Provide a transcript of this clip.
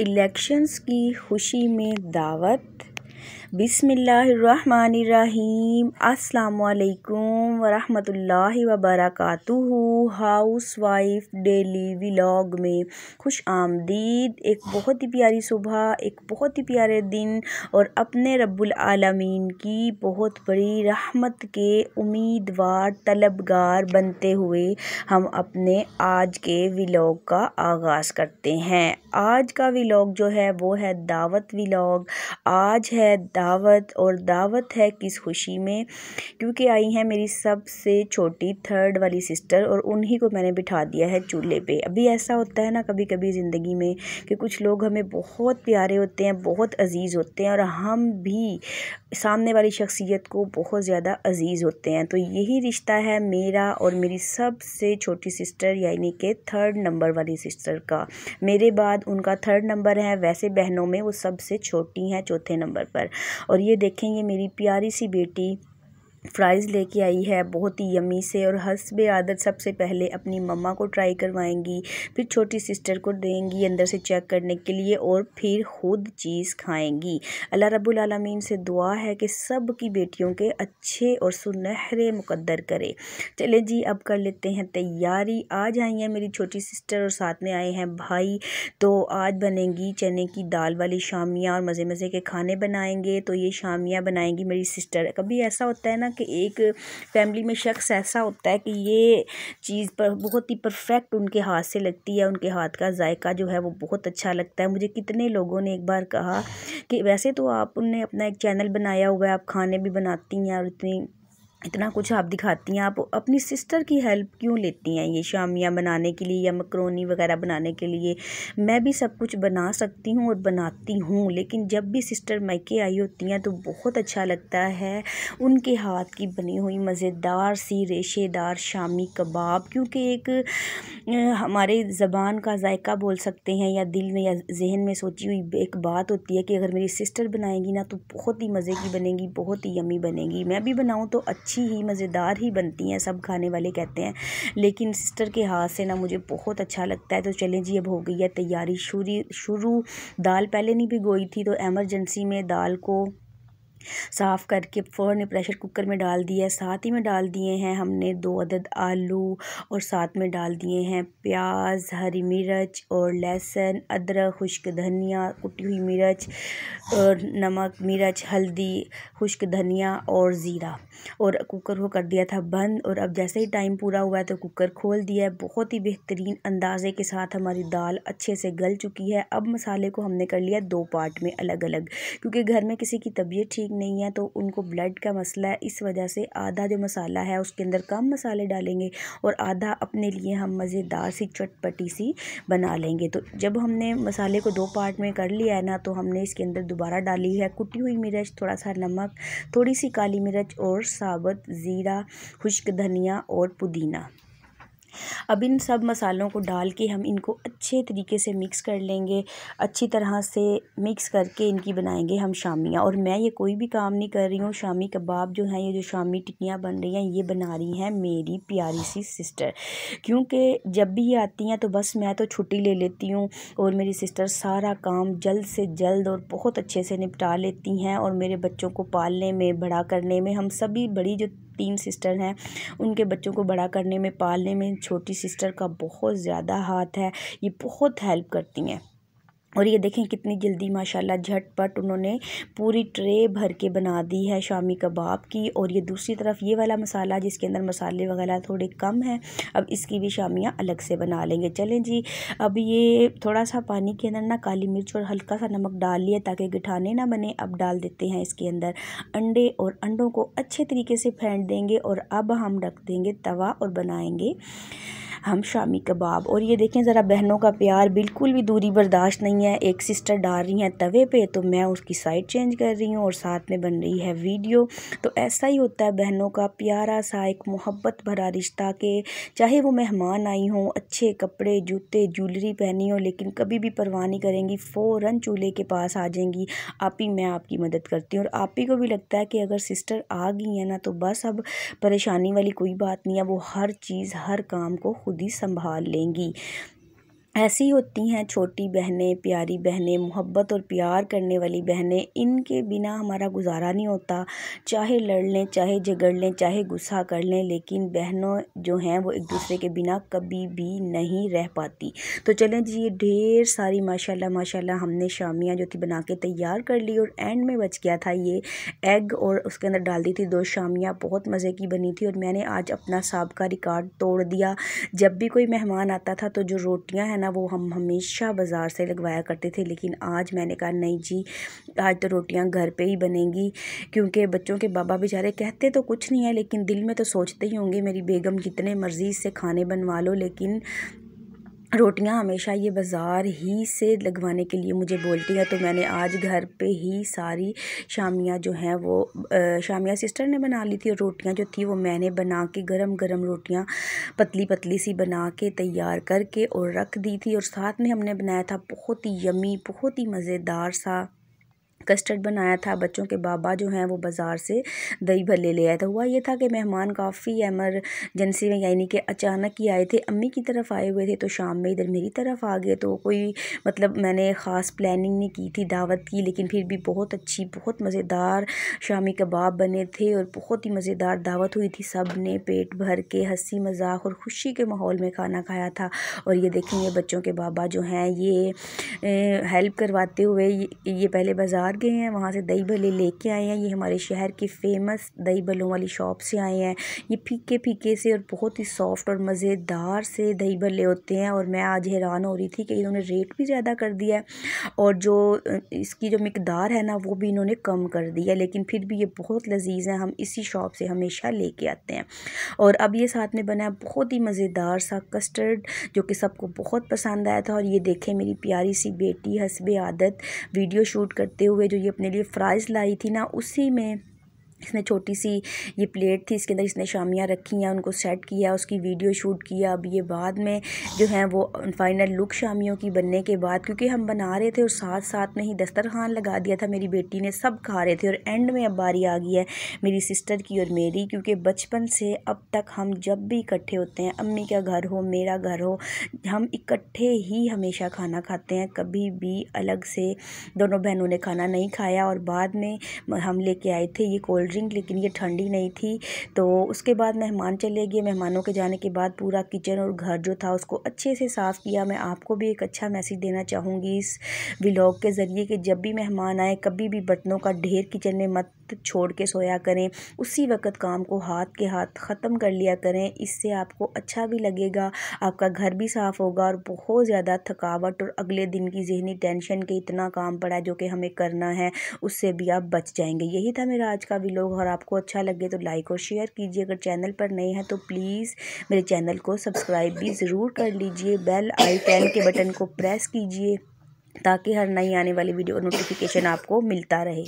Elections की खुशी में दावत। बिस्मिल्लाहिर्रहमानिर्रहीम। अस्सलामुअलैकुम वरहमतुल्लाहि वबरकातुहू। हाउस वाइफ डेली व्लॉग में खुश आमदीद। एक बहुत ही प्यारी सुबह, एक बहुत ही प्यारे दिन और अपने रब्बुल आलमीन की बहुत बड़ी रहमत के उम्मीदवार तलबगार बनते हुए हम अपने आज के व्लॉग का आगाज़ करते हैं। आज का व्लॉग जो है वो है दावत व्लॉग। आज है दावत, और दावत है किस खुशी में, क्योंकि आई है मेरी सबसे छोटी थर्ड वाली सिस्टर और उन्हीं को मैंने बिठा दिया है चूल्हे पे। अभी ऐसा होता है ना कभी कभी ज़िंदगी में कि कुछ लोग हमें बहुत प्यारे होते हैं, बहुत अजीज़ होते हैं, और हम भी सामने वाली शख्सियत को बहुत ज़्यादा अजीज़ होते हैं। तो यही रिश्ता है मेरा और मेरी सबसे छोटी सिस्टर यानी कि थर्ड नंबर वाली सिस्टर का। मेरे बाद उनका थर्ड नंबर है, वैसे बहनों में वो सबसे छोटी हैं, चौथे नंबर पर। और ये देखें, ये मेरी प्यारी सी बेटी फ्राइज़ लेके आई है बहुत ही यमी से, और हस्बे आदत सबसे पहले अपनी मम्मा को ट्राई करवाएंगी, फिर छोटी सिस्टर को देंगी अंदर से चेक करने के लिए, और फिर खुद चीज़ खाएंगी। अल्लाह रब्बुल आलमीन से दुआ है कि सब की बेटियों के अच्छे और सुनहरे मुकद्दर करे। चले जी, अब कर लेते हैं तैयारी। आज आई हैं मेरी छोटी सिस्टर और साथ में आए हैं भाई। तो आज बनेंगी चने की दाल वाली शामियाँ और मज़े मज़े के खाने बनाएंगे। तो ये शामियाँ बनाएंगी मेरी सिस्टर। कभी ऐसा होता है ना कि एक फैमिली में शख्स ऐसा होता है कि ये चीज़ पर बहुत ही परफेक्ट उनके हाथ से लगती है, उनके हाथ का जायका जो है वो बहुत अच्छा लगता है। मुझे कितने लोगों ने एक बार कहा कि वैसे तो आपने अपना एक चैनल बनाया हुआ है, आप खाने भी बनाती हैं और इतना कुछ आप दिखाती हैं, आप अपनी सिस्टर की हेल्प क्यों लेती हैं ये शामियाँ बनाने के लिए या मकरोनी वगैरह बनाने के लिए? मैं भी सब कुछ बना सकती हूँ और बनाती हूँ, लेकिन जब भी सिस्टर मायके आई होती हैं तो बहुत अच्छा लगता है उनके हाथ की बनी हुई मज़ेदार सी रेशेदार शामी कबाब। क्योंकि एक हमारे ज़बान का जायका बोल सकते हैं, या दिल में या जहन में सोची हुई एक बात होती है कि अगर मेरी सिस्टर बनाएगी ना तो बहुत ही मज़े की बनेगी, बहुत ही यमी बनेगी। मैं भी बनाऊँ तो अच्छी ही मज़ेदार ही बनती हैं, सब खाने वाले कहते हैं, लेकिन सिस्टर के हाथ से ना मुझे बहुत अच्छा लगता है। तो चलें जी, अब हो गई है तैयारी शुरू। दाल पहले नहीं भिगोई थी, तो एमरजेंसी में दाल को साफ़ करके फ़ौरन प्रेशर कुकर में डाल दिया है। साथ ही में डाल दिए हैं हमने 2 अदद आलू, और साथ में डाल दिए हैं प्याज, हरी मिर्च और लहसुन, अदरक, खुश्क धनिया, कुटी हुई मिर्च और नमक, मिर्च, हल्दी, खुश्क धनिया और ज़ीरा, और कुकर को कर दिया था बंद। और अब जैसे ही टाइम पूरा हुआ है तो कुकर खोल दिया है। बहुत ही बेहतरीन अंदाज़े के साथ हमारी दाल अच्छे से गल चुकी है। अब मसाले को हमने कर लिया 2 पार्ट में अलग अलग, क्योंकि घर में किसी की तबीयत ठीक नहीं है तो उनको ब्लड का मसला है, इस वजह से आधा जो मसाला है उसके अंदर कम मसाले डालेंगे और आधा अपने लिए हम मज़ेदार सी चटपटी सी बना लेंगे। तो जब हमने मसाले को 2 पार्ट में कर लिया है ना, तो हमने इसके अंदर दोबारा डाली है कुटी हुई मिर्च, थोड़ा सा नमक, थोड़ी सी काली मिर्च और साबुत ज़ीरा, खुश्क धनिया और पुदीना। अब इन सब मसालों को डाल के हम इनको अच्छे तरीके से मिक्स कर लेंगे। अच्छी तरह से मिक्स करके इनकी बनाएंगे हम शामियाँ। और मैं ये कोई भी काम नहीं कर रही हूँ, शामी कबाब जो हैं, ये जो शामी टिक्कियाँ बन रही हैं, ये बना रही हैं मेरी प्यारी सी सिस्टर। क्योंकि जब भी ये आती हैं तो बस मैं तो छुट्टी ले लेती हूँ और मेरी सिस्टर सारा काम जल्द से जल्द और बहुत अच्छे से निपटा लेती हैं। और मेरे बच्चों को पालने में, बड़ा करने में, हम सभी बड़ी जो 3 सिस्टर हैं उनके बच्चों को बड़ा करने में, पालने में छोटी सिस्टर का बहुत ज़्यादा हाथ है। ये बहुत हेल्प करती हैं। और ये देखें कितनी जल्दी माशाल्लाह झटपट उन्होंने पूरी ट्रे भर के बना दी है शामी कबाब की। और ये दूसरी तरफ ये वाला मसाला जिसके अंदर मसाले वगैरह थोड़े कम हैं, अब इसकी भी शामियाँ अलग से बना लेंगे। चलें जी, अब ये थोड़ा सा पानी के अंदर ना काली मिर्च और हल्का सा नमक डाल लिया ताकि गिठाने ना बने। अब डाल देते हैं इसके अंदर अंडे, और अंडों को अच्छे तरीके से फेंट देंगे। और अब हम रख देंगे तवा और बनाएंगे हम शामी कबाब। और ये देखें ज़रा, बहनों का प्यार बिल्कुल भी दूरी बर्दाश्त नहीं है। एक सिस्टर डाल रही हैं तवे पे तो मैं उसकी साइड चेंज कर रही हूँ और साथ में बन रही है वीडियो। तो ऐसा ही होता है बहनों का प्यारा सा एक मोहब्बत भरा रिश्ता, के चाहे वो मेहमान आई हों, अच्छे कपड़े, जूते, ज्वेलरी पहनी हो, लेकिन कभी भी परवाह नहीं करेंगी, फ़ौरन चूल्हे के पास आ जाएंगी, आपी मैं आपकी मदद करती हूँ। और आपी को भी लगता है कि अगर सिस्टर आ गई है ना तो बस अब परेशानी वाली कोई बात नहीं है, वो हर चीज़ हर काम को खुद ही संभाल लेंगी। ऐसी होती हैं छोटी बहनें, प्यारी बहनें, मोहब्बत और प्यार करने वाली बहनें। इनके बिना हमारा गुजारा नहीं होता। चाहे लड़ लें, चाहे झगड़ लें, चाहे गुस्सा कर लें, लेकिन बहनों जो हैं वो एक दूसरे के बिना कभी भी नहीं रह पाती। तो चलें जी, ये ढेर सारी माशाल्लाह माशाल्लाह हमने शामियाँ जो थी बना के तैयार कर ली, और एंड में बच गया था ये एग, और उसके अंदर डाल दी थी 2 शामियाँ। बहुत मज़े की बनी थी, और मैंने आज अपना साबका रिकॉर्ड तोड़ दिया। जब भी कोई मेहमान आता था तो जो रोटियां हैं ना वो हम हमेशा बाज़ार से लगवाया करते थे, लेकिन आज मैंने कहा नहीं जी, आज तो रोटियां घर पे ही बनेंगी। क्योंकि बच्चों के बाबा बेचारे कहते तो कुछ नहीं है, लेकिन दिल में तो सोचते ही होंगे मेरी बेगम जितने मर्ज़ी से खाने बनवा लो, लेकिन रोटियां हमेशा ये बाज़ार ही से लगवाने के लिए मुझे बोलती है। तो मैंने आज घर पे ही सारी शामियाँ जो हैं वो शामियाँ सिस्टर ने बना ली थी, और रोटियां जो थी वो मैंने बना के गरम गरम रोटियां पतली पतली सी बना के तैयार करके और रख दी थी। और साथ में हमने बनाया था बहुत ही यमी, बहुत ही मज़ेदार सा कस्टर्ड बनाया था। बच्चों के बाबा जो हैं वो बाज़ार से दही भल्ले ले आए थे। हुआ ये था कि मेहमान काफ़ी एमरजेंसी में, यानी कि अचानक ही आए थे, अम्मी की तरफ आए हुए थे, तो शाम में इधर मेरी तरफ आ गए। तो कोई मतलब मैंने ख़ास प्लानिंग नहीं की थी दावत की, लेकिन फिर भी बहुत अच्छी, बहुत मज़ेदार शामी कबाब बने थे, और बहुत ही मज़ेदार दावत हुई थी। सब ने पेट भर के हंसी मजाक और ख़ुशी के माहौल में खाना खाया था। और ये देखेंगे बच्चों के बाबा जो हैं ये हेल्प करवाते हुए ये पहले बाज़ार गए हैं, वहाँ से दही भल्ले लेके आए हैं। ये हमारे शहर की फ़ेमस दही भल्लों वाली शॉप से आए हैं। ये फीके फीके से और बहुत ही सॉफ्ट और मज़ेदार से दही भल्ले होते हैं। और मैं आज हैरान हो रही थी कि इन्होंने रेट भी ज़्यादा कर दिया है, और जो इसकी जो मिकदार है ना वो भी इन्होंने कम कर दी है, लेकिन फिर भी ये बहुत लजीज हैं। हम इसी शॉप से हमेशा लेके आते हैं। और अब ये साथ में बना है बहुत ही मज़ेदार सा कस्टर्ड, जो कि सबको बहुत पसंद आया था। और ये देखें मेरी प्यारी सी बेटी हस्बे आदत वीडियो शूट करते हुए, जो ये अपने लिए फ्राइज़ लाई थी ना, उसी में इसने छोटी सी ये प्लेट थी, इसके अंदर इसने शामियाँ रखी हैं, उनको सेट किया, उसकी वीडियो शूट किया। अब ये बाद में जो है वो फाइनल लुक शामियों की बनने के बाद, क्योंकि हम बना रहे थे और साथ साथ में ही दस्तरखान लगा दिया था, मेरी बेटी ने, सब खा रहे थे। और एंड में अब बारी आ गई है मेरी सिस्टर की और मेरी, क्योंकि बचपन से अब तक हम जब भी इकट्ठे होते हैं, अम्मी का घर हो, मेरा घर हो, हम इकट्ठे ही हमेशा खाना खाते हैं। कभी भी अलग से दोनों बहनों ने खाना नहीं खाया। और बाद में हम लेके आए थे ये कोल्ड ड्रिंक, लेकिन ये ठंडी नहीं थी। तो उसके बाद मेहमान चले गए। मेहमानों के जाने के बाद पूरा किचन और घर जो था उसको अच्छे से साफ़ किया। मैं आपको भी एक अच्छा मैसेज देना चाहूँगी इस व्लॉग के ज़रिए कि जब भी मेहमान आए, कभी भी बर्तनों का ढेर किचन में मत छोड़ के सोया करें। उसी वक्त काम को हाथ के हाथ ख़त्म कर लिया करें। इससे आपको अच्छा भी लगेगा, आपका घर भी साफ़ होगा, और बहुत ज़्यादा थकावट और अगले दिन की ज़हनी टेंशन के इतना काम पड़ा है जो कि हमें करना है, उससे भी आप बच जाएंगे। यही था मेरा आज का व्लॉग, और आपको अच्छा लगे तो लाइक और शेयर कीजिए। अगर चैनल पर नए हैं तो प्लीज़ मेरे चैनल को सब्सक्राइब भी ज़रूर कर लीजिए। बेल आइकन के बटन को प्रेस कीजिए ताकि हर नई आने वाली वीडियो नोटिफिकेशन आपको मिलता रहे।